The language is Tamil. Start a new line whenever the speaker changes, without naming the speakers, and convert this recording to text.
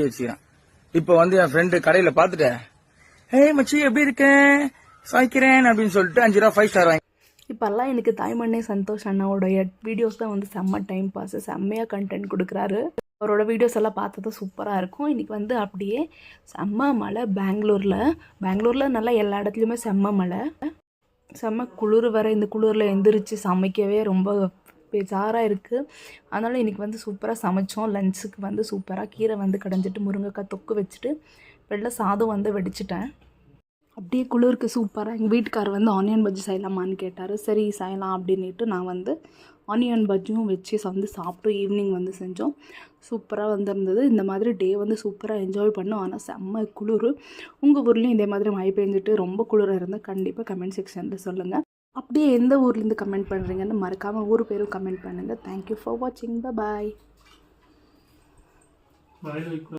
வச்சுக்கிறேன். இப்போ வந்து என் ஃப்ரெண்டு கடையில பாத்துட்டு ஏய் மச்சி எப்படி இருக்கேன் சாய்க்கிறேன் அப்படின்னு சொல்லிட்டு 5 ரூபா 5 ஸ்டார் வாங்கி.
இப்போல்லாம் எனக்கு தாய்மண்ணே சந்தோஷ் அண்ணாவோடைய வீடியோஸ் தான் வந்து செம்ம டைம் பாஸ், செம்மையாக கண்டென்ட் கொடுக்குறாரு. அவரோட வீடியோஸ் எல்லாம் பார்த்தது சூப்பராக இருக்கும். இன்றைக்கி வந்து அப்படியே செம்ம மழை பெங்களூரில் நல்லா எல்லா இடத்துலையுமே செம்ம மழை, செம்ம குளிர் வர. இந்த குளிரில் எந்திரிச்சு சமைக்கவே ரொம்ப பேஜாராக இருக்குது. அதனால் இன்றைக்கி வந்து சூப்பராக சமைச்சோம். லஞ்சுக்கு வந்து சூப்பராக கீரை வந்து கடைஞ்சிட்டு முருங்கைக்காய் தொக்கு வச்சுட்டு வெள்ளை சாதம் வந்து வெடிச்சிட்டேன். அப்படியே குளிருக்கு சூப்பராக எங்கள் வீட்டுக்காரர் வந்து ஆனியன் பஜ்ஜி செய்யலாமான்னு கேட்டார். சரி செய்யலாம் அப்படின்ட்டு நான் வந்து ஆனியன் பஜ்ஜியும் வச்சு வந்து சாப்பிட்டு ஈவினிங் வந்து செஞ்சோம். சூப்பராக வந்துருந்தது. இந்த மாதிரி டே வந்து சூப்பராக என்ஜாய் பண்ணோம். ஆனால் செம்ம குளிர். உங்கள் ஊர்லேயும் இதே மாதிரி மழை பெஞ்சிட்டு ரொம்ப குளிராக இருந்தால் கண்டிப்பாக கமெண்ட் செக்ஷனில் சொல்லுங்கள். அப்படியே எந்த ஊர்லேருந்து கமெண்ட் பண்ணுறீங்கன்னு மறக்காமல் ஊர் பேரும் கமெண்ட் பண்ணுங்கள். தேங்க்யூ ஃபார் வாட்சிங். பாய்.